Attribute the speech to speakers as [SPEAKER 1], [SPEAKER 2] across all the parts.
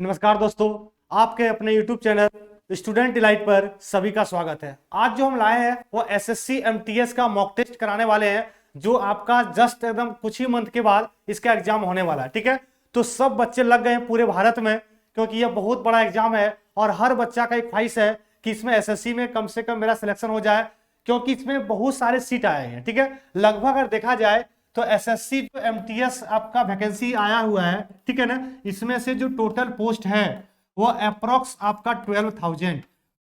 [SPEAKER 1] नमस्कार दोस्तों, आपके अपने YouTube चैनल स्टूडेंट डिलाइट पर सभी का स्वागत है। आज जो हम लाए हैं वो एसएससी एमटीएस का मॉक टेस्ट कराने वाले हैं, जो आपका जस्ट एकदम कुछ ही मंथ के बाद इसका एग्जाम होने वाला है। ठीक है, तो सब बच्चे लग गए हैं पूरे भारत में, क्योंकि ये बहुत बड़ा एग्जाम है और हर बच्चा का एक ख्वाहिश है कि इसमें एसएससी में कम से कम मेरा सिलेक्शन हो जाए, क्योंकि इसमें बहुत सारे सीट आए हैं। ठीक है, लगभग अगर देखा जाए तो एसएससी जो एमटीएस आपका वैकेंसी आया हुआ है, ठीक है ना, इसमें से जो टोटल पोस्ट है वो अप्रोक्स आपका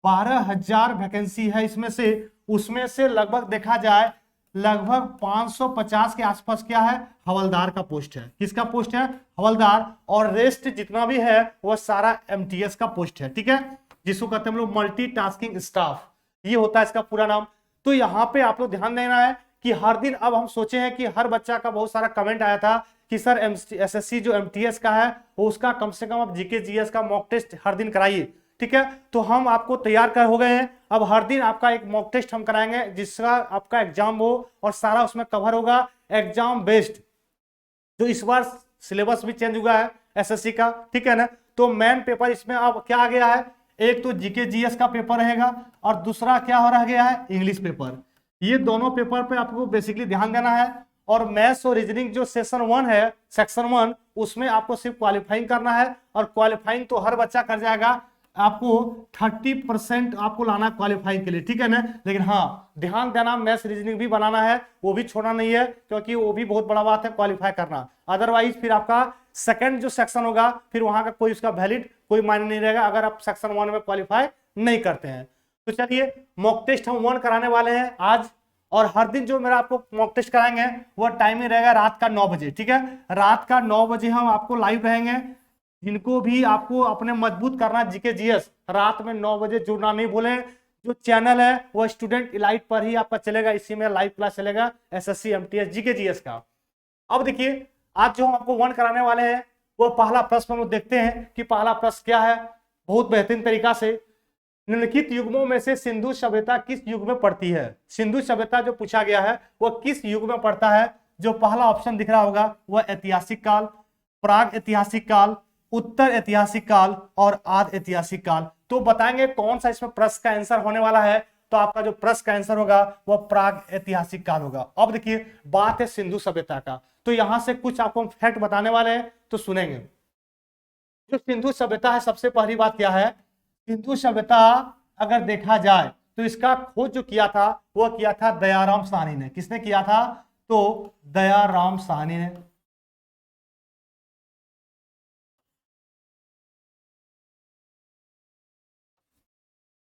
[SPEAKER 1] 12,000 वैकेंसी है इसमें से। उसमें से लगभग देखा जाए लगभग 550 के आसपास क्या है, हवलदार का पोस्ट है। किसका पोस्ट है? हवलदार। और रेस्ट जितना भी है वो सारा एमटीएस का पोस्ट है। ठीक है, जिसको कहते हैं हम लोग मल्टीटास्किंग स्टाफ, ये होता है इसका पूरा नाम। तो यहाँ पे आप लोग ध्यान देना है कि हर दिन अब हम सोचे हैं कि हर बच्चा का बहुत सारा कमेंट आया था कि सर एसएससी जो एमटीएस का है वो उसका कम से कम आप जीके जीएस का मॉक टेस्ट हर दिन कराइए। ठीक है, तो हम आपको तैयार कर हो गए हैं। अब हर दिन आपका एक मॉक टेस्ट हम कराएंगे जिसका आपका एग्जाम हो और सारा उसमें कवर होगा एग्जाम बेस्ड। तो इस बार सिलेबस भी चेंज हुआ है एसएससी का, ठीक है ना। तो मेन पेपर इसमें अब क्या आ गया है, एक तो जीके जीएस का पेपर रहेगा और दूसरा क्या हो रह गया है, इंग्लिश पेपर। ये दोनों पेपर पे आपको बेसिकली ध्यान देना है। और मैथ्स और रीजनिंग जो सेक्शन 1 है, सेक्शन 1, उसमें आपको सिर्फ क्वालिफाइंग करना है और क्वालिफाइंग तो हर बच्चा कर जाएगा। आपको 30% आपको लाना क्वालिफाइंग के लिए, ठीक है ना। लेकिन हाँ, ध्यान देना मैथ्स रीजनिंग भी बनाना है, वो भी छोड़ना नहीं है, क्योंकि वो भी बहुत बड़ा बात है क्वालिफाई करना। अदरवाइज फिर आपका सेकंड जो सेक्शन होगा फिर वहां का कोई उसका वैलिड कोई मायने नहीं रहेगा अगर आप सेक्शन 1 में क्वालिफाई नहीं करते हैं। तो चलिए, मॉक टेस्ट हम 1 कराने वाले हैं आज। और हर दिन जो मेरा आपको मॉक टेस्ट कराएंगे वो टाइमिंग रहेगा रात का 9 बजे। ठीक है, रात का 9 बजे हम आपको लाइव रहेंगे। जिनको भी आपको अपने मजबूत करना जीके जीएस, रात में 9 बजे जुड़ना नहीं भूलें। जो चैनल है वो स्टूडेंट इलाइट पर ही आपका चलेगा, इसी में लाइव क्लास चलेगा एसएससी एमटीएस जीके जीएस का। अब देखिए, आज जो हम आपको 1 कराने वाले हैं वो पहला प्रश्न हम देखते हैं कि पहला प्रश्न क्या है। बहुत बेहतरीन तरीका से, निम्नलिखित युग्मों में से सिंधु सभ्यता किस युग में पड़ती है? सिंधु सभ्यता जो पूछा गया है वो किस युग में पड़ता है? जो पहला ऑप्शन दिख रहा होगा वह ऐतिहासिक काल, प्राग ऐतिहासिक काल, उत्तर ऐतिहासिक काल और आद ऐतिहासिक काल। तो बताएंगे कौन सा इसमें प्रश्न का आंसर होने वाला है। तो आपका जो प्रश्न का आंसर होगा वह प्राग ऐतिहासिक काल होगा। अब देखिए, बात है सिंधु सभ्यता का, तो यहां से कुछ आपको फैक्ट बताने वाले हैं, तो सुनेंगे। जो सिंधु सभ्यता है, सबसे पहली बात क्या है, सिंधु सभ्यता अगर देखा जाए तो इसका खोज जो किया था वह किया था दयाराम साहनी ने। किसने किया था? तो दयाराम साहनी ने।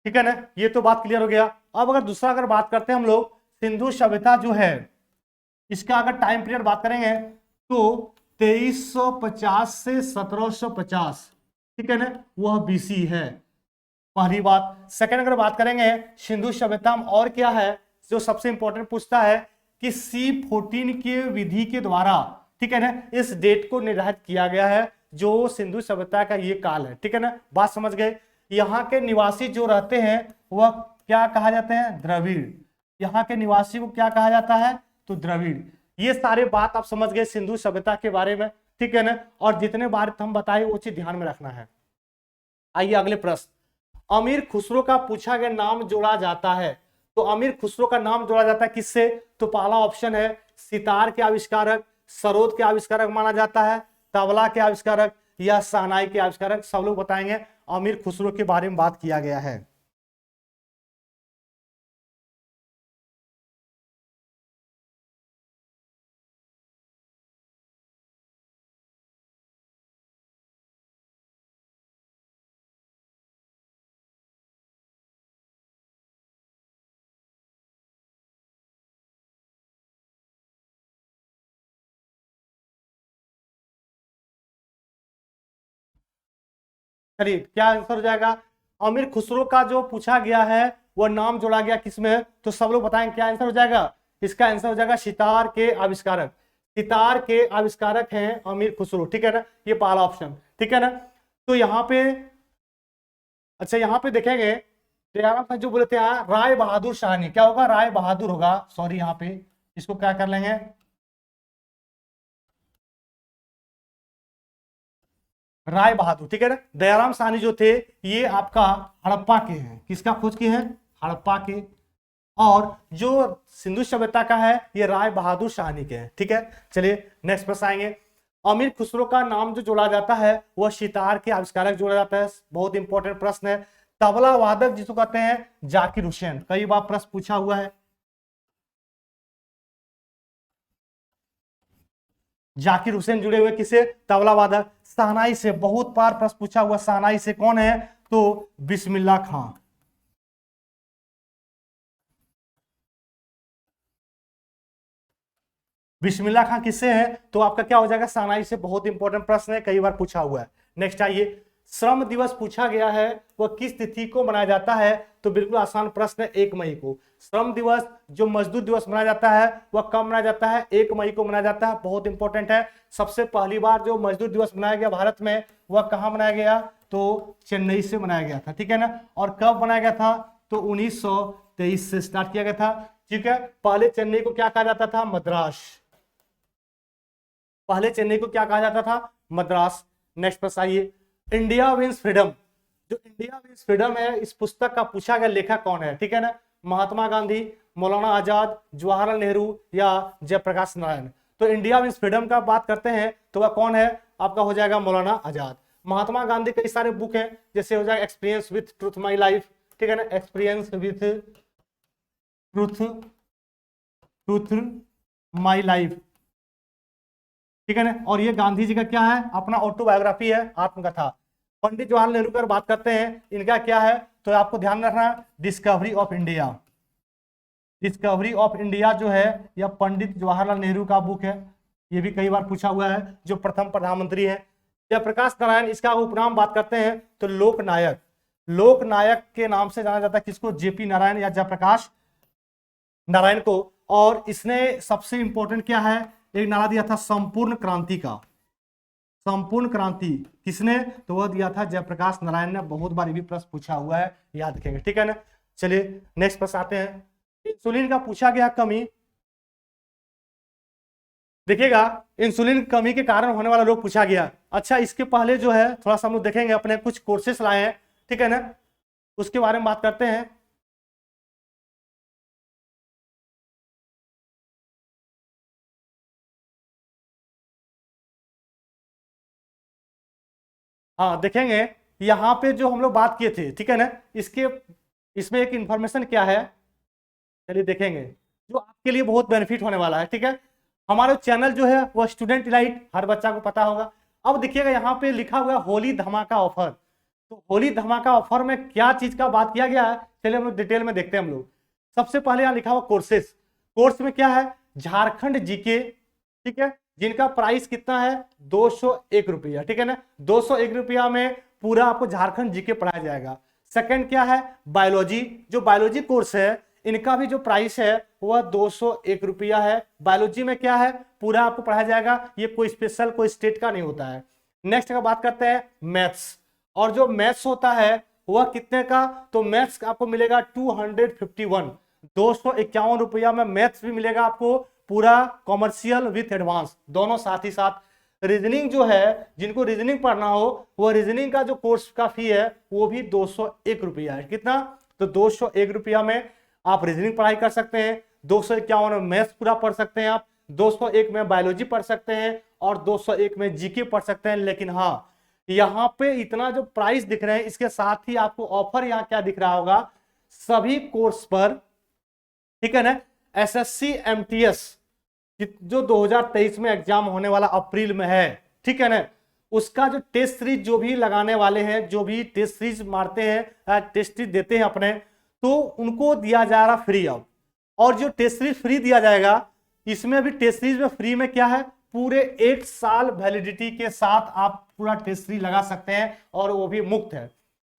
[SPEAKER 1] ठीक है ना, ये तो बात क्लियर हो गया। अब अगर दूसरा अगर बात करते हैं हम लोग, सिंधु सभ्यता जो है इसका अगर टाइम पीरियड बात करेंगे तो 2350 से 1750, ठीक है ना, वह बीसी है, पहली बात। सेकंड अगर बात करेंगे सिंधु सभ्यता में और क्या है, जो सबसे इंपॉर्टेंट पूछता है कि C14 के विधि के द्वारा, ठीक है ना, इस डेट को निर्धारित किया गया है जो सिंधु सभ्यता का ये काल है। ठीक है ना, बात समझ गए। यहाँ के निवासी जो रहते हैं वह क्या कहा जाते हैं? द्रविड़। यहाँ के निवासी को क्या कहा जाता है? तो द्रविड़। ये सारे बात आप समझ गए सिंधु सभ्यता के बारे में, ठीक है ना। और जितने बार हम बताए वो चीज ध्यान में रखना है। आइए अगले प्रश्न, अमीर खुसरो का पूछा गया नाम जोड़ा जाता है। तो अमीर खुसरो का नाम जोड़ा जाता है किससे? तो पहला ऑप्शन है सितार के आविष्कारक, सरोद के आविष्कारक माना जाता है, तबला के आविष्कारक या शहनाई के आविष्कारक। सब लोग बताएंगे। अमीर खुसरो के बारे में बात किया गया है। चलिए, क्या आंसर हो जाएगा? अमीर खुसरो का जो पूछा गया है वो नाम जोड़ा गया किसमें? तो सब लोग बताएं क्या आंसर हो जाएगा। इसका आंसर हो जाएगा सितार के आविष्कारक। सितार के आविष्कारक हैं अमीर खुसरो, ठीक है ना, ये पहला ऑप्शन, ठीक है ना। तो यहाँ पे, अच्छा यहाँ पे देखेंगे दयाराम साहनी जो बोले थे, यहाँ राय बहादुर शाहनी, क्या होगा? राय बहादुर होगा, सॉरी, यहाँ पे इसको क्या कर लेंगे, राय बहादुर, ठीक है ना। दयाराम साहनी जो थे ये आपका हड़प्पा के हैं, किसका खोज किए हैं, हड़प्पा के। और जो सिंधु सभ्यता का है ये राय बहादुर साहनी के हैं, ठीक है। चलिए नेक्स्ट प्रश्न आएंगे। अमीर खुसरो का नाम जो जोड़ा जाता है वह सितार के आविष्कारक जोड़ा जाता है, बहुत इंपॉर्टेंट प्रश्न है। तबला वादक जिसको कहते हैं जाकिर हुसैन, कई बार प्रश्न पूछा हुआ है। जाकिर हुसैन जुड़े हुए किसे, तबला वादक। शहनाई से बहुत बार प्रश्न पूछा हुआ, शहनाई से कौन है, तो बिस्मिल्लाह खां। बिस्मिल्लाह खां किससे है, तो आपका क्या हो जाएगा, शहनाई से। बहुत इंपॉर्टेंट प्रश्न है, कई बार पूछा हुआ है। नेक्स्ट आइए, श्रम दिवस पूछा गया है वह किस तिथि को मनाया जाता है, तो बिल्कुल आसान प्रश्न है, 1 मई को। श्रम दिवस जो मजदूर दिवस मनाया जाता है वह कब मनाया जाता है, 1 मई को मनाया जाता है, बहुत इंपॉर्टेंट है। सबसे पहली बार जो मजदूर दिवस मनाया गया भारत में वह कहां मनाया गया, तो चेन्नई से मनाया गया था, ठीक है ना। और कब बनाया गया था, तो 1923 से स्टार्ट किया गया था, ठीक है। पहले चेन्नई को क्या कहा जाता था, मद्रास। पहले चेन्नई को क्या कहा जाता था, मद्रास। नेक्स्ट प्रश्न आइए, इंडिया विंस फ्रीडम, जो इंडिया विंस फ्रीडम है इस पुस्तक का पूछा गया लेखक कौन है, ठीक है ना। महात्मा गांधी, मौलाना आजाद, जवाहरलाल नेहरू या जयप्रकाश नारायण। तो इंडिया विंस फ्रीडम का बात करते हैं तो वह कौन है, आपका हो जाएगा मौलाना आजाद। महात्मा गांधी कई सारे बुक हैं, जैसे हो जाएगा experience with truth my life, ठीक है ना, experience with truth truth my life, ठीक है ना। और ये गांधी जी का क्या है, अपना ऑटोबायोग्राफी है, आत्मकथा। पंडित जवाहरलाल नेहरू की बात करते हैं, इनका क्या है, तो आपको ध्यान रखना, discovery of India. Discovery of India जो है यह पंडित जवाहरलाल नेहरू का बुक है, ये भी कई बार पूछा हुआ है, जो प्रथम प्रधानमंत्री है। जयप्रकाश नारायण इसका उपनाम बात करते हैं तो लोकनायक। लोकनायक के नाम से जाना जाता है किसको, जेपी नारायण या जयप्रकाश नारायण को। और इसने सबसे इंपॉर्टेंट क्या है, एक नारा दिया था संपूर्ण क्रांति का। संपूर्ण क्रांति किसने, तो वह दिया था जयप्रकाश नारायण ने। बहुत बार ये भी प्रश्न पूछा हुआ है, याद रखेंगे, ठीक है ना। चलिए नेक्स्ट प्रश्न आते हैं, इंसुलिन का पूछा गया कमी। देखिएगा इंसुलिन कमी के कारण होने वाला रोग पूछा गया। अच्छा इसके पहले जो है थोड़ा सा हम लोग देखेंगे, अपने कुछ कोर्सेस लाए हैं, ठीक है ना, उसके बारे में बात करते हैं। हाँ देखेंगे, यहाँ पे जो हम लोग बात किए थे, ठीक है ना, इसके इसमें एक इंफॉर्मेशन क्या है, चलिए देखेंगे, जो आपके लिए बहुत बेनिफिट होने वाला है, ठीक है। हमारा चैनल जो है वो स्टूडेंट इलाइट, हर बच्चा को पता होगा। अब देखिएगा यहाँ पे लिखा हुआ है होली धमाका ऑफर। तो होली धमाका ऑफर में क्या चीज का बात किया गया है, चलिए हम लोग डिटेल में देखते हैं हम लोग। सबसे पहले यहाँ लिखा हुआ कोर्सेस, कोर्स में क्या है, झारखंड जीके, ठीक है, जिनका प्राइस कितना है, 201 रुपया, ठीक है ना। 201 रुपया में पूरा आपको झारखंड जीके पढ़ाया जाएगा। सेकंड क्या है, बायोलॉजी, जो बायोलॉजी कोर्स है इनका भी जो प्राइस है वह 201 रुपया है। बायोलॉजी में क्या है, पूरा आपको पढ़ाया जाएगा, ये कोई स्पेशल कोई स्टेट का नहीं होता है। नेक्स्ट का बात करते हैं मैथ्स, और जो मैथ्स होता है वह कितने का, तो मैथ्स आपको मिलेगा 251, 251 रुपया में मैथ्स भी मिलेगा आपको, पूरा कॉमर्शियल विथ एडवांस दोनों साथ ही साथ। रीजनिंग जो है, जिनको रीजनिंग पढ़ना हो वो रीजनिंग का जो कोर्स का फी है वो भी 201 रुपया है। कितना, तो 201 रुपया में आप रीजनिंग पढ़ाई कर सकते हैं, 251 में मैथ्स पूरा पढ़ सकते हैं आप, 201 में बायोलॉजी पढ़ सकते हैं और 201 में जीके पढ़ सकते हैं। लेकिन हाँ यहाँ पे इतना जो प्राइस दिख रहे हैं इसके साथ ही आपको ऑफर यहाँ क्या दिख रहा होगा, सभी कोर्स पर, ठीक है ना, एसएससी एमटीएस जो 2023 में एग्जाम होने वाला अप्रैल में है, ठीक है ना, उसका जो टेस्ट सीरीज जो भी लगाने वाले हैं, जो भी टेस्ट सीरीज मारते हैं, टेस्ट सीरीज देते हैं अपने, तो उनको दिया जा रहा फ्री अब। और जो टेस्ट सीरीज फ्री दिया जाएगा, इसमें भी टेस्ट सीरीज में फ्री में क्या है, पूरे 1 साल वैलिडिटी के साथ आप पूरा टेस्ट सीरीज लगा सकते हैं और वो भी मुफ्त है।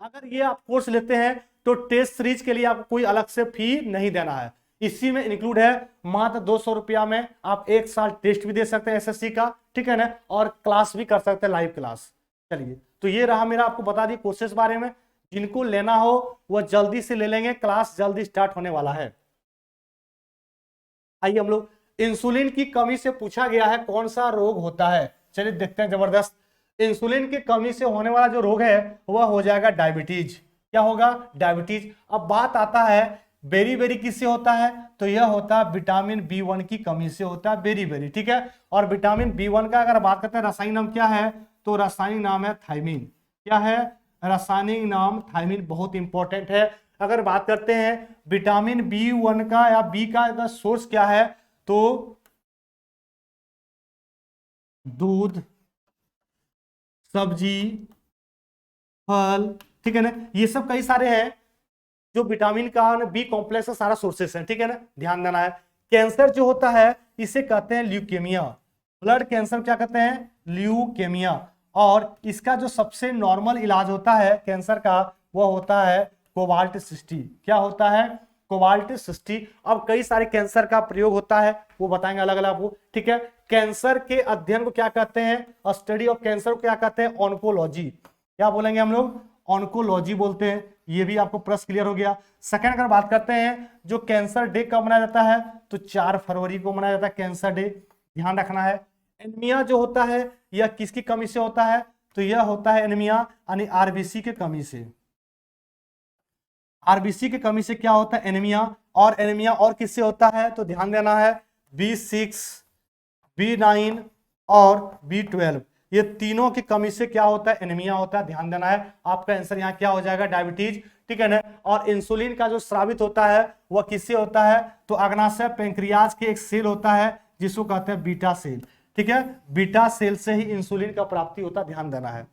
[SPEAKER 1] अगर ये आप कोर्स लेते हैं तो टेस्ट सीरीज के लिए आपको कोई अलग से फी नहीं देना है, इसी में इंक्लूड है। मात्र 200 रुपया में आप 1 साल टेस्ट भी दे सकते हैं एसएससी का, ठीक है ना, और क्लास भी कर सकते हैं, लाइव क्लास। चलिए तो ये रहा मेरा, आपको बता दी कोर्सेज बारे में, जिनको लेना हो वह जल्दी से ले लेंगे, क्लास जल्दी स्टार्ट होने वाला है। आइए हम लोग, इंसुलिन की कमी से पूछा गया है कौन सा रोग होता है, चलिए देखते हैं। जबरदस्त, इंसुलिन की कमी से होने वाला जो रोग है वह हो जाएगा डायबिटीज। क्या होगा? डायबिटीज। अब बात आता है बेरी बेरी किससे होता है, तो यह होता है विटामिन बी1 की कमी से होता है बेरी बेरी, ठीक है। और विटामिन बी1 का अगर बात करते हैं रासायनिक नाम क्या है, तो रासायनिक नाम है थायमीन। क्या है? रासायनिक नाम थायमीन, बहुत इंपॉर्टेंट है। अगर बात करते हैं विटामिन बी1 का या बी का सोर्स क्या है, तो दूध, सब्जी, फल, ठीक है ना, ये सब कई सारे हैं जो विटामिन का बी कॉम्प्लेक्स का सारा सोर्सेस है, ठीक है ना, ध्यान देना है। कैंसर जो होता है इसे कहते हैं ल्यूकेमिया। ब्लड कैंसर क्या कहते हैं? ल्यूकेमिया। और इसका जो सबसे नॉर्मल इलाज होता है कैंसर का, वह होता है कोबाल्ट 60। क्या होता है? कोबाल्ट 60। अब कई सारे कैंसर का प्रयोग होता है, वो बताएंगे अलग अलग आपको, ठीक है। कैंसर के अध्ययन को क्या कहते हैं? स्टडी ऑफ कैंसर को क्या कहते हैं? ऑन्कोलॉजी। क्या बोलेंगे हम लोग? ऑन्कोलॉजी बोलते हैं। ये भी आपको प्रश्न क्लियर हो गया। सेकंड अगर बात करते हैं जो कैंसर डे कब मनाया जाता है, तो 4 फरवरी को मनाया जाता है कैंसर डे, ध्यान रखना है। एनीमिया जो होता है यह किसकी कमी से होता है, तो यह होता है एनीमिया यानी आरबीसी की कमी से। आरबीसी की कमी से क्या होता है? एनीमिया। और एनीमिया और किससे होता है, तो ध्यान देना है B6, B9 और B12, ये तीनों की कमी से क्या होता है? एनीमिया होता है, ध्यान देना है। आपका आंसर यहाँ क्या हो जाएगा? डायबिटीज, ठीक है ना। और इंसुलिन का जो स्रावित होता है वह किससे होता है, तो अग्नाशय पेंक्रियाज के एक सेल होता है जिसको कहते हैं बीटा सेल, ठीक है। बीटा सेल से ही इंसुलिन का प्राप्ति होता है, ध्यान देना है।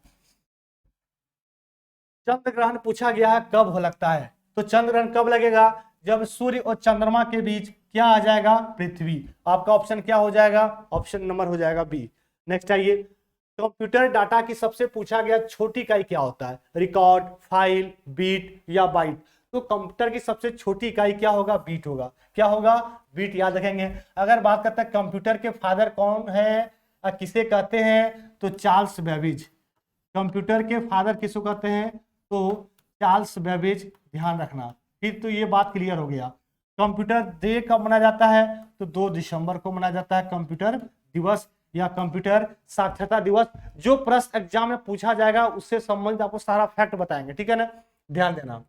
[SPEAKER 1] चंद्र ग्रहण पूछा गया है कब हो लगता है, तो चंद्र ग्रहण कब लगेगा? जब सूर्य और चंद्रमा के बीच क्या आ जाएगा? पृथ्वी। आपका ऑप्शन क्या हो जाएगा? ऑप्शन नंबर हो जाएगा बी। नेक्स्ट आइए, कंप्यूटर डाटा की सबसे पूछा गया छोटी इकाई क्या होता है? रिकॉर्ड, फाइल, बीट या बाइट। तो कंप्यूटर की सबसे छोटी इकाई क्या होगा? बीट होगा। क्या होगा? बीट, याद रखेंगे। अगर बात करते हैं कंप्यूटर के फादर कौन है, किसे कहते हैं, तो चार्ल्स बेबेज। कंप्यूटर के फादर किसको कहते हैं, तो चार्ल्स बेबेज, ध्यान रखना। फिर तो ये बात क्लियर हो गया। कंप्यूटर डे कब मनाया जाता है, तो 2 दिसंबर को मनाया जाता है कंप्यूटर दिवस या कंप्यूटर साक्षरता दिवस। जो प्रश्न एग्जाम में पूछा जाएगा उससे संबंधित आपको सारा फैक्ट बताएंगे, ठीक है ना, ध्यान देना।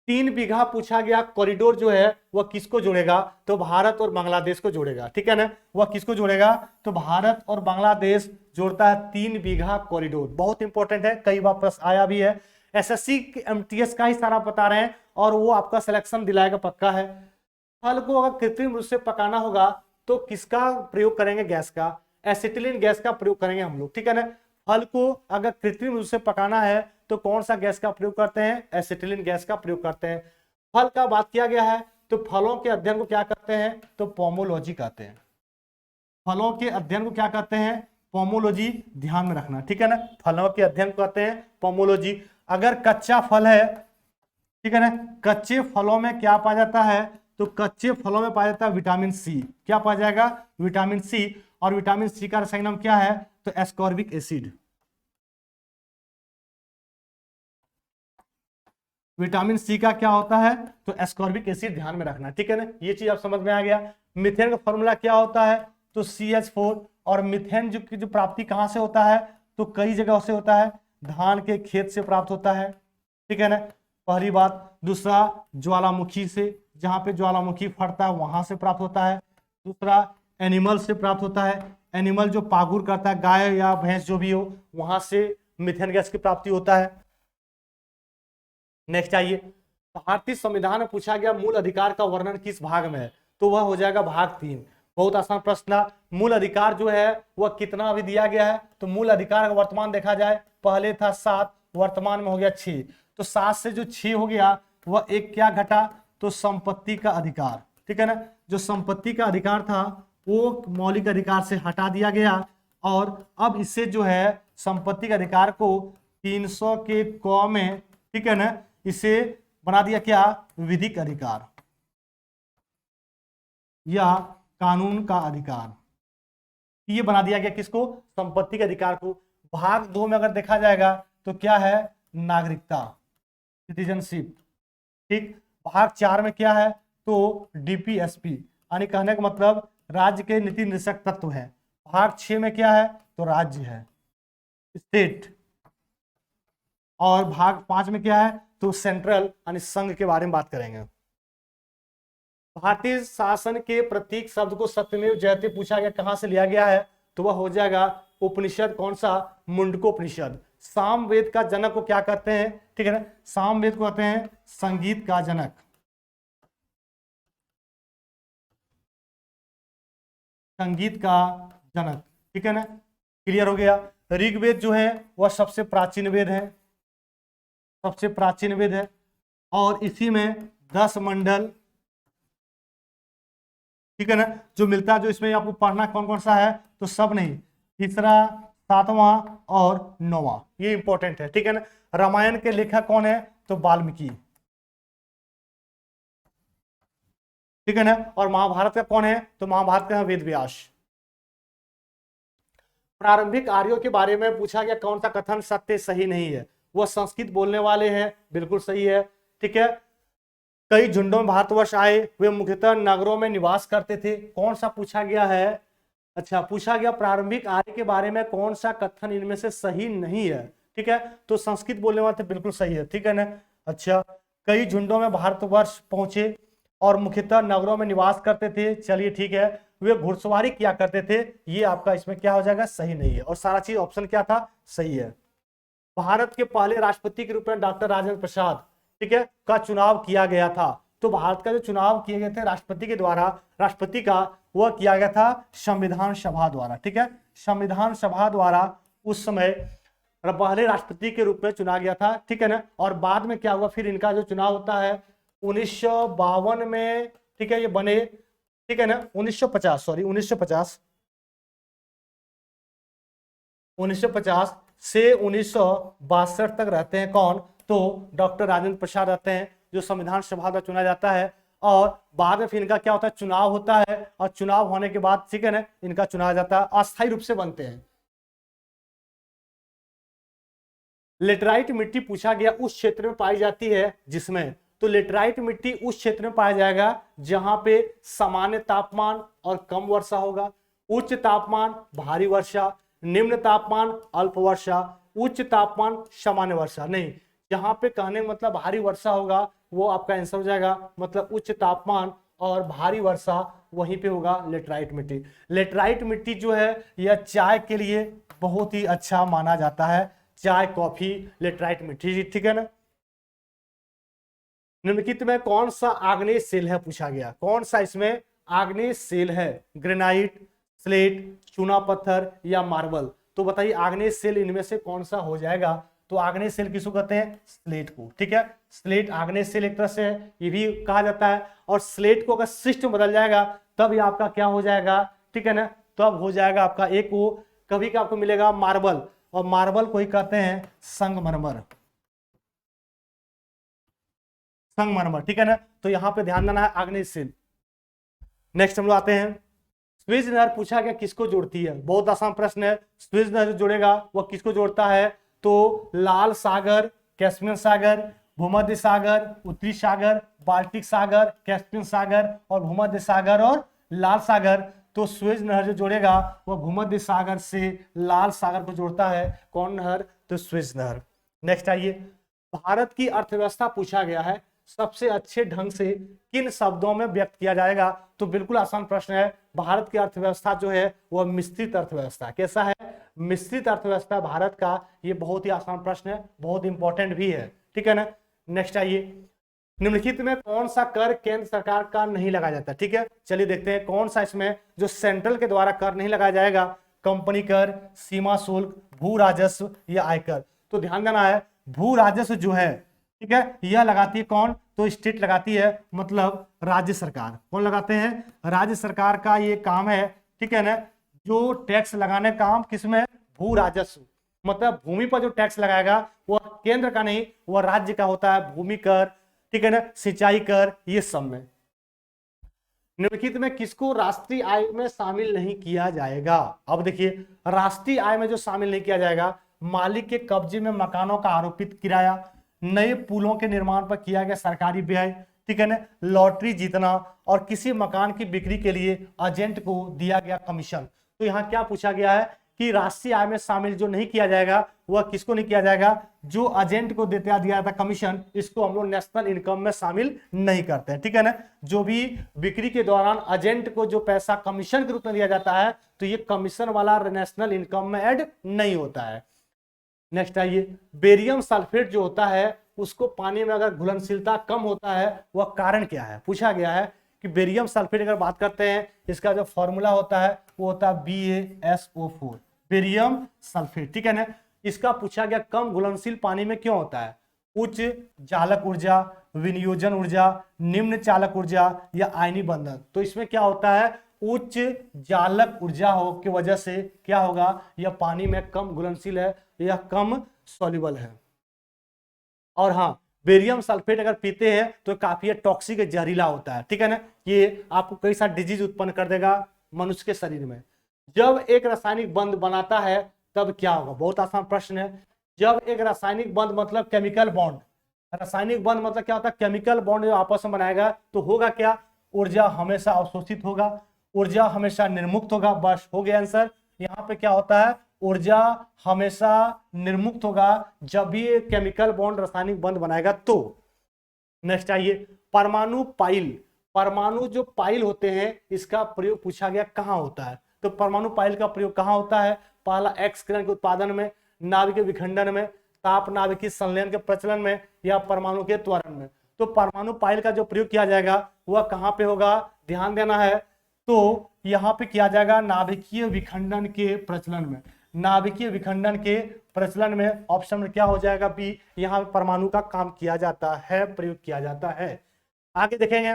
[SPEAKER 1] 3 बीघा पूछा गया कॉरिडोर जो है वह किसको जोड़ेगा, तो भारत और बांग्लादेश को जोड़ेगा, ठीक है ना। वह किसको जोड़ेगा, तो भारत और बांग्लादेश जोड़ता है 3 बीघा कॉरिडोर। बहुत इंपॉर्टेंट है, कई बार प्रश्न आया भी है। एसएससी एमटीएस का ही सारा बता रहे हैं और वो आपका सिलेक्शन दिलाएगा, पक्का है। फल को अगर कृत्रिम रूप से पकाना होगा तो किसका प्रयोग करेंगे? गैस का, एसिटिलीन गैस का प्रयोग करेंगे हम लोग, ठीक है ना। फल को अगर कृत्रिम रूप से पकाना है तो कौन सा गैस का प्रयोग करते हैं? एसिटिलीन गैस का प्रयोग करते हैं। फल का बात किया गया है तो फलों के अध्ययन को क्या कहते हैं, तो पोमोलॉजी कहते हैं। फलों के अध्ययन को क्या कहते हैं? पोमोलॉजी, ध्यान में रखना, ठीक है ना। फलों के अध्ययन को कहते हैं पोमोलॉजी। अगर कच्चा फल है, ठीक है ना, कच्चे फलों में क्या पाया जाता है, तो कच्चे फलों में पाया जाता है विटामिन सी। क्या पाया जाएगा? Vitamin C. और विटामिन सी का रासायनिक नाम क्या है, तो एस्कॉर्बिक एसिड। विटामिन सी का क्या होता है, तो एस्कॉर्बिक एसिड, ध्यान में रखना, ठीक है ना। ये चीज आप समझ में आ गया। मीथेन का फॉर्मूला क्या होता है, तो CH4। और मीथेन जो प्राप्ति कहां से होता है, तो कई जगह से होता है, धान के खेत से प्राप्त होता है, ठीक है ना, पहली बात। दूसरा, ज्वालामुखी से, जहां पे ज्वालामुखी फटता है वहां से प्राप्त होता है। दूसरा, एनिमल से प्राप्त होता है, एनिमल जो पागुर करता है, गाय या भैंस जो भी हो, वहां से मीथेन गैस की प्राप्ति होता है। नेक्स्ट आइए, भारतीय संविधान में पूछा गया मूल अधिकार का वर्णन किस भाग में है, तो वह हो जाएगा भाग 3। बहुत आसान प्रश्न था। मूल अधिकार जो है वह कितना अभी दिया गया है, तो मूल अधिकार का वर्तमान देखा जाए, पहले था 7, वर्तमान में हो गया 6। तो 7 से जो 6 हो गया वह एक क्या घटा, तो संपत्ति का अधिकार, ठीक है ना। जो संपत्ति का अधिकार था वो मौलिक अधिकार से हटा दिया गया और अब इससे जो है संपत्ति के अधिकार को 300 के क में, ठीक है ना, इसे बना दिया क्या, विधिक अधिकार या कानून का अधिकार। ये बना दिया गया किसको, संपत्ति के अधिकार को। भाग 2 में अगर देखा जाएगा तो क्या है, नागरिकता, सिटीजनशिप, ठीक। भाग 4 में क्या है, तो डीपीएसपी, यानी कहने का मतलब राज्य के नीति निर्देशक तत्व है। भाग 6 में क्या है, तो राज्य है। स्टेट, और भाग 5 में क्या है तो सेंट्रल यानी संघ के बारे में बात करेंगे। भारतीय शासन के प्रतीक शब्द को सत्यमेव जयते पूछा गया कहां से लिया गया है, तो वह हो जाएगा उपनिषद, कौन सा, मुंडकोपनिषद। सामवेद का जनक को क्या कहते हैं, ठीक है ना, सामवेद को कहते हैं संगीत का जनक, संगीत का जनक, ठीक है ना, क्लियर हो गया। ऋग्वेद जो है वह सबसे प्राचीन वेद है, सबसे प्राचीन वेद है, और इसी में 10 मंडल, ठीक है ना, जो मिलता है, जो इसमें आपको पढ़ना कौन कौन सा है, तो सब नहीं, तीसरा, 7वां और 9वां, ये इंपॉर्टेंट है, ठीक है ना। रामायण के लेखक कौन है, तो वाल्मीकि, ठीक है ना, और महाभारत का कौन है, तो महाभारत का वेद व्यास। प्रारंभिक आर्यों के बारे में पूछा गया कौन सा कथन सत्य सही नहीं है, वह संस्कृत बोलने वाले हैं, बिल्कुल सही है, ठीक है। कई झुंडों में भारतवर्ष आए, वे मुख्यतः नगरों में निवास करते थे, कौन सा पूछा गया है, अच्छा पूछा गया प्रारंभिक आर्य के बारे में कौन सा कथन इनमें से सही नहीं है, ठीक है, तो संस्कृत बोलने वाले थे, बिल्कुल सही है, ठीक है ना। अच्छा, कई झुंडों में भारतवर्ष पहुंचे और मुख्यतः नगरों में निवास करते थे, चलिए ठीक है, वे घुड़सवारी किया करते थे, ये आपका इसमें क्या हो जाएगा, सही नहीं है, और सारा चीज ऑप्शन क्या था, सही है। भारत के पहले राष्ट्रपति के रूप में डॉक्टर राजेंद्र प्रसाद, ठीक है, का चुनाव किया गया था, तो भारत का जो चुनाव किए गए थे राष्ट्रपति के द्वारा, राष्ट्रपति का, वह किया गया था संविधान सभा द्वारा, ठीक है, संविधान सभा द्वारा उस समय पहले राष्ट्रपति के रूप में चुना गया था, ठीक है ना। और बाद में क्या हुआ, फिर इनका जो चुनाव होता है 1952 में, ठीक है, ये बने, ठीक है ना, 1950 सॉरी 1950 से 1962 तक रहते हैं कौन, तो डॉक्टर राजेंद्र प्रसाद रहते हैं, जो संविधान सभा द्वारा चुना जाता है, और बाद में फिर इनका क्या होता है, चुनाव होता है, और चुनाव होने के बाद, ठीक है ना, इनका चुना जाता है, अस्थायी रूप से बनते हैं। लेटराइट मिट्टी पूछा गया उस क्षेत्र में पाई जाती है जिसमें, तो लेटराइट मिट्टी उस क्षेत्र में पाया जाएगा जहां पे सामान्य तापमान और कम वर्षा होगा, उच्च तापमान भारी वर्षा, निम्न तापमान अल्प वर्षा, उच्च तापमान सामान्य वर्षा नहीं, जहां पे कहने मतलब भारी वर्षा होगा वो आपका आंसर हो जाएगा, मतलब उच्च तापमान और भारी वर्षा वहीं पे होगा लेटराइट मिट्टी। लेटराइट मिट्टी जो है यह चाय के लिए बहुत ही अच्छा माना जाता है, चाय कॉफी लेटराइट मिट्टी, ठीक है ना। निम्नलिखित में कौन सा आग्नेय सेल है पूछा गया, कौन सा इसमें आग्नेय सेल है, ग्रेनाइट, स्लेट, चूना पत्थर या मार्बल, तो बताइए आग्नेय सेल इनमें से कौन सा हो जाएगा, तो आग्नेय सेल किसको कहते हैं, स्लेट को, ठीक है, स्लेट आग्नेय सेल एक तरह से है, ये भी कहा जाता है, और स्लेट को अगर सिस्टम बदल जाएगा तब ये आपका क्या हो जाएगा, ठीक है ना, तब हो जाएगा आपका एक वो, कभी का आपको मिलेगा मार्बल, और मार्बल को ही कहते हैं संगमरमर, संगमरमर, ठीक है ना, तो यहां पे ध्यान देना है आग्नेय सेल। नेक्स्ट हम लोग आते हैं, स्वेज नहर पूछा गया किसको जोड़ती है, बहुत आसान प्रश्न है, स्वेज नहर जो जोड़ेगा वह किसको जोड़ता है, तो लाल सागर, कैस्पियन सागर, भूमध्य सागर, उत्तरी सागर, बाल्टिक सागर, कैस्पियन सागर और भूमध्य सागर और लाल सागर, तो स्वेज नहर जो जोड़ेगा वह भूमध्य सागर से लाल सागर को जोड़ता है, कौन नहर, तो स्वेज नहर। नेक्स्ट आइए, भारत की अर्थव्यवस्था पूछा गया है, सबसे अच्छे ढंग से किन शब्दों में व्यक्त किया जाएगा, तो बिल्कुल आसान प्रश्न है, भारत की अर्थव्यवस्था जो है वह मिश्रित अर्थव्यवस्था, कैसा है, मिश्रित अर्थव्यवस्था भारत का, ये बहुत ही आसान प्रश्न है, बहुत इंपॉर्टेंट भी है, ठीक है ना। नेक्स्ट आइए, निम्नलिखित में कौन सा कर केंद्र सरकार का नहीं लगाया जाता, ठीक है, चलिए देखते हैं कौन सा इसमें जो सेंट्रल के द्वारा कर नहीं लगाया जाएगा, कंपनी कर, सीमा शुल्क, भू राजस्व या आयकर, तो ध्यान देना है भू राजस्व जो है, ठीक है, यह लगाती है कौन, तो स्टेट लगाती है, मतलब राज्य सरकार, कौन लगाते हैं, राज्य सरकार का ये काम है, ठीक है ना, जो टैक्स लगाने का काम किसमें, भू राजस्व, मतलब भूमि पर जो टैक्स लगाएगा वह केंद्र का नहीं, वह राज्य का होता है, भूमि कर, ठीक है ना, सिंचाई कर, ये सब में। निम्नलिखित में किसको राष्ट्रीय आय में शामिल नहीं किया जाएगा, अब देखिए राष्ट्रीय आय में जो शामिल नहीं किया जाएगा, मालिक के कब्जे में मकानों का आरोपित किराया, नए पुलों के निर्माण पर किया गया सरकारी व्यय, ठीक है ना, लॉटरी जीतना और किसी मकान की बिक्री के लिए एजेंट को दिया गया कमीशन, तो यहाँ क्या पूछा गया है कि राष्ट्रीय आय में शामिल जो नहीं किया जाएगा वह किसको नहीं किया जाएगा, जो एजेंट को देते दिया जाता कमीशन, इसको हम लोग नेशनल इनकम में शामिल नहीं करते हैं, ठीक है ना। जो भी बिक्री के दौरान एजेंट को जो पैसा कमीशन के रूप में दिया जाता है तो ये कमीशन वाला नेशनल इनकम में ऐड नहीं होता है। नेक्स्ट आइए, बेरियम सल्फेट जो होता है उसको पानी में अगर घुलनशीलता कम होता है वह कारण क्या है। पूछा गया है कि बेरियम सल्फेट अगर बात करते हैं इसका जो फॉर्मूला होता है वो होता है BaSO4, बेरियम सल्फेट, ठीक है ना। इसका पूछा गया कम घुलनशील पानी में क्यों होता है, उच्च चालक ऊर्जा, विनियोजन ऊर्जा, निम्न चालक ऊर्जा या आयनी बंधन। तो इसमें क्या होता है, उच्च चालक ऊर्जा हो की वजह से क्या होगा, यह पानी में कम घुलनशील है, यह कम सॉल्युबल है। और हाँ, बेरियम सल्फेट अगर पीते हैं तो काफी टॉक्सिक, जहरीला होता है, ठीक है ना। ये आपको कई सारे डिजीज उत्पन्न कर देगा मनुष्य के शरीर में। जब एक रासायनिक बंध बनाता है तब क्या होगा, बहुत आसान प्रश्न है। जब एक रासायनिक बंध मतलब केमिकल बॉन्ड, रासायनिक बंध मतलब क्या होता है, केमिकल बॉन्ड जो आपस में बनाएगा तो होगा क्या, ऊर्जा हमेशा अवशोषित होगा, ऊर्जा हमेशा निर्मुक्त होगा। बस हो गया आंसर। यहाँ पे क्या होता है, ऊर्जा हमेशा निर्मुक्त होगा जब भी केमिकल बॉन्ड रासायनिक बंध बनाएगा तो। नेक्स्ट आइए, परमाणु पाइल, परमाणु जो पाइल होते हैं इसका प्रयोग पूछा गया कहाँ होता है। तो परमाणु पाइल का प्रयोग कहाँ होता है, पहला एक्स किरण के उत्पादन में, नाभिक के विखंडन में, ताप नाभिकीय संलयन के प्रचलन में या परमाणु के त्वरण में। तो परमाणु पाइल का जो प्रयोग किया जाएगा वह कहाँ पे होगा, ध्यान देना है। तो यहाँ पे किया जाएगा नाभिकीय विखंडन के प्रचलन में, नाभिकीय विखंडन के प्रचलन में। ऑप्शन में क्या हो जाएगा, बी, यहाँ परमाणु का काम किया जाता है, प्रयोग किया जाता है। आगे देखेंगे,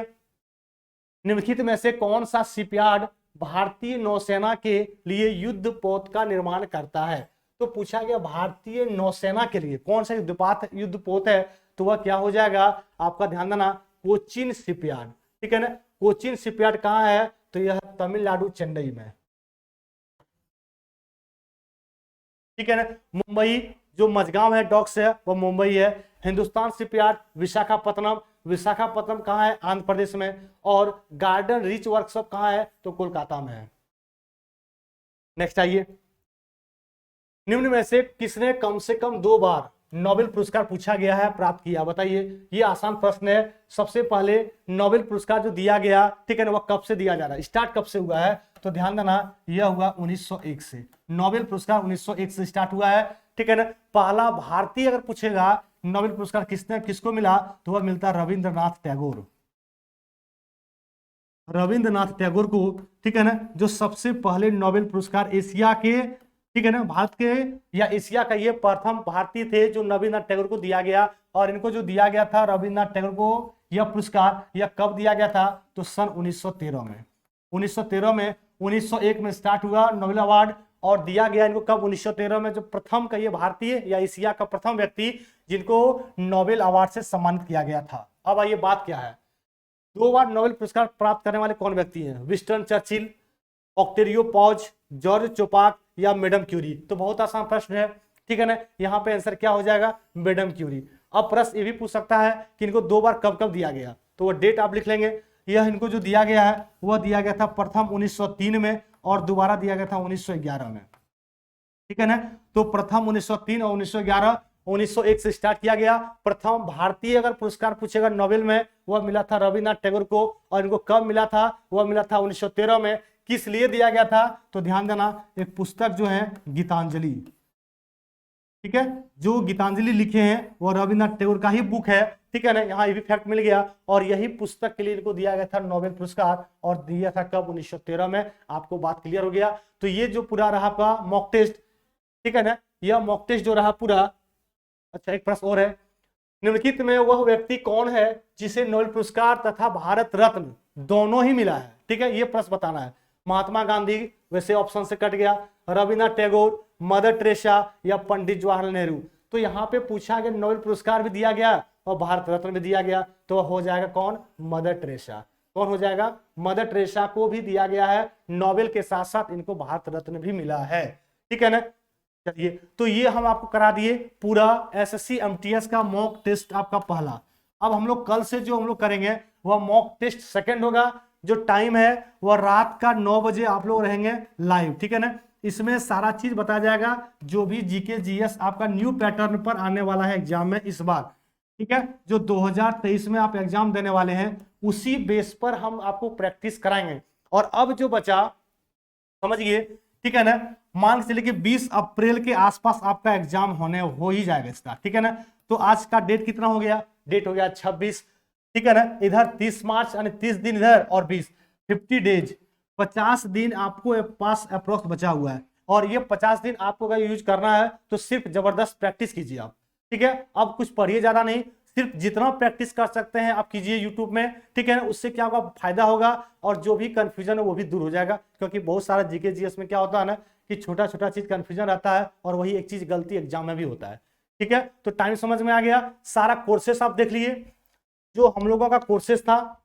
[SPEAKER 1] निम्नलिखित में से कौन सा शिपयार्ड भारतीय नौसेना के लिए युद्ध पोत का निर्माण करता है। तो पूछा गया भारतीय नौसेना के लिए कौन सा युद्ध पोत है, तो वह क्या हो जाएगा, आपका ध्यान देना, कोचीन शिपयार्ड, ठीक है ना। कोचीन शिपयार्ड कहाँ है, तो यह तमिलनाडु चेन्नई में, ठीक है ना। मुंबई जो मझगांव है डॉक्स है वो मुंबई है। हिंदुस्तान शिपयार्ड विशाखापत्तनम, विशाखापत्तनम कहाँ है, आंध्र प्रदेश में। और गार्डन रिच वर्कशॉप कहाँ है, तो कोलकाता में है। नेक्स्ट आइए, निम्न में से किसने कम से कम 2 बार नोबेल पुरस्कार पूछा गया है प्राप्त किया, बताइए। ये आसान प्रश्न है। सबसे पहले नोबेल पुरस्कार जो दिया गया, ठीक है ना, वह कब से दिया जा रहा है, स्टार्ट कब से हुआ है, तो ध्यान देना, यह हुआ 1901 से। नोबेल पुरस्कार 1901 से स्टार्ट हुआ है, ठीक है ना। पहला भारतीय अगर पूछेगा नोबेल पुरस्कार किसने किसको मिला, तो वह मिलता रविंद्रनाथ टैगोर, रविंद्रनाथ टैगोर को, ठीक है ना। जो सबसे पहले नोबेल पुरस्कार एशिया के, ठीक है ना, भारत के या एशिया का ये प्रथम भारतीय थे जो रविंद्रनाथ टैगोर को दिया गया। और इनको जो दिया गया था रविंद्रनाथ टैगोर को यह पुरस्कार, यह कब दिया गया था, तो सन 1913 में, 1913 में। 1901 में स्टार्ट हुआ नोबेल अवार्ड और दिया गया इनको कब, 1913 में। जो प्रथम का ये भारतीय या एशिया का प्रथम व्यक्ति जिनको नोबेल अवार्ड से सम्मानित किया गया था। अब आइए बात क्या है, 2 बार नोबेल पुरस्कार प्राप्त करने वाले कौन व्यक्ति हैं, Winston Churchill, Octavio Paz, George चोपाक या मैडम क्यूरी। तो बहुत आसान प्रश्न है, ठीक है ना। यहाँ पे आंसर क्या हो जाएगा, मैडम क्यूरी। अब प्रश्न ये भी पूछ सकता है कि इनको 2 बार कब कब दिया गया, तो वो डेट आप लिख लेंगे। यह इनको जो दिया गया है वह दिया गया था प्रथम 1903 में और दोबारा दिया गया था 1911 में, ठीक है ना। तो प्रथम 1903 और 1911, 1901 से स्टार्ट किया गया। प्रथम भारतीय अगर पुरस्कार पूछेगा नोबेल में, वह मिला था रविन्द्रनाथ टैगोर को। और इनको कब मिला था, वह मिला था 1913 में। किस लिए दिया गया था, तो ध्यान देना, एक पुस्तक जो है गीतांजलि, ठीक है, जो गीतांजलि लिखे हैं वो रविन्द्रनाथ टैगोर का ही बुक है, ठीक है ना। यहाँ ये भी फैक्ट मिल गया। और यही पुस्तक के लिए इनको दिया गया था नोबेल पुरस्कार और दिया था कब, 1913 में। आपको बात क्लियर हो गया। तो ये जो पूरा रहा आपका मॉक टेस्ट, ठीक है ना, यह मॉक टेस्ट जो रहा पूरा। अच्छा, एक प्रश्न और है, निम्नलिखित में वह व्यक्ति कौन है जिसे नोबेल पुरस्कार तथा भारत रत्न दोनों ही मिला है, ठीक है, ये प्रश्न बताना है। महात्मा गांधी, वैसे ऑप्शन से कट गया, रविन्द्रनाथ टैगोर, मदर टेरेसा या पंडित जवाहरलाल नेहरू। तो यहाँ पे पूछा गया नोबेल पुरस्कार भी दिया गया और भारत रत्न भी दिया गया, तो हो जाएगा कौन, मदर टेरेसा। कौन हो जाएगा, मदर टेरेसा को भी दिया गया है नोबेल के साथ साथ इनको भारत रत्न भी मिला है, ठीक है ना। चलिए, तो ये हम आपको करा दिए पूरा एसएससी एमटीएस का मॉक टेस्ट आपका पहला। अब हम लोग कल से जो हम लोग करेंगे वह मॉक टेस्ट सेकंड होगा। जो टाइम है वह रात का 9 बजे आप लोग रहेंगे लाइव, ठीक है ना। इसमें सारा चीज बताया जाएगा, जो भी जीके जीएस आपका न्यू पैटर्न पर आने वाला है एग्जाम में इस बार, ठीक है। जो 2023 में आप एग्जाम देने वाले हैं उसी बेस पर हम आपको प्रैक्टिस कराएंगे। और अब जो बचा समझिए, ठीक है ना, मान के चलिए कि 20 अप्रैल के आसपास आपका एग्जाम हो ही जाएगा इसका, ठीक है ना। तो आज का डेट कितना हो गया, डेट हो गया 26, ठीक है ना। इधर 30 मार्च यानी 30 दिन इधर और 20, 50 डेज, 50 दिन आपको पास अप्रोक्स बचा हुआ है। और ये 50 दिन आपको अगर यूज करना है तो सिर्फ जबरदस्त प्रैक्टिस कीजिए आप, ठीक है। अब कुछ पढ़िए ज्यादा नहीं, सिर्फ जितना प्रैक्टिस कर सकते हैं आप कीजिए यूट्यूब में, ठीक है ना। उससे क्या होगा, फायदा होगा और जो भी कंफ्यूजन है वो भी दूर हो जाएगा। क्योंकि बहुत सारा जीके जीएस में क्या होता है ना कि छोटा छोटा चीज कंफ्यूजन रहता है और वही एक चीज गलती एग्जाम में भी होता है, ठीक है। तो टाइम समझ में आ गया, सारा कोर्सेस आप देख लिए जो हम लोगों का कोर्सेस था।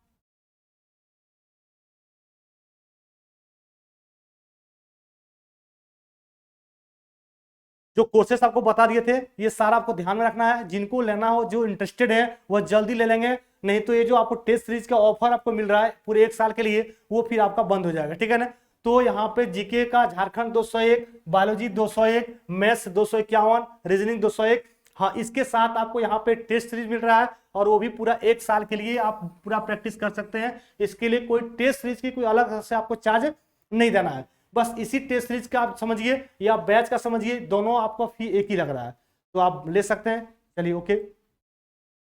[SPEAKER 1] जो कोर्सेस आपको बता दिए थे ये सारा आपको ध्यान में रखना है। जिनको लेना हो, जो इंटरेस्टेड है वो जल्दी ले लेंगे, नहीं तो ये जो आपको टेस्ट सीरीज का ऑफर आपको मिल रहा है पूरे 1 साल के लिए वो फिर आपका बंद हो जाएगा, ठीक है ना। तो यहाँ पे जीके का झारखंड 201, बायोलॉजी 201, मैथ्स 251, रीजनिंग 201, हाँ इसके साथ आपको यहाँ पे टेस्ट सीरीज मिल रहा है और वो भी पूरा 1 साल के लिए आप पूरा प्रैक्टिस कर सकते हैं। इसके लिए कोई टेस्ट सीरीज की कोई अलग से आपको चार्ज नहीं देना है, बस इसी टेस्ट सीरीज का आप समझिए या बैच का समझिए, दोनों आपको फी एक ही लग रहा है, तो आप ले सकते हैं। चलिए ओके।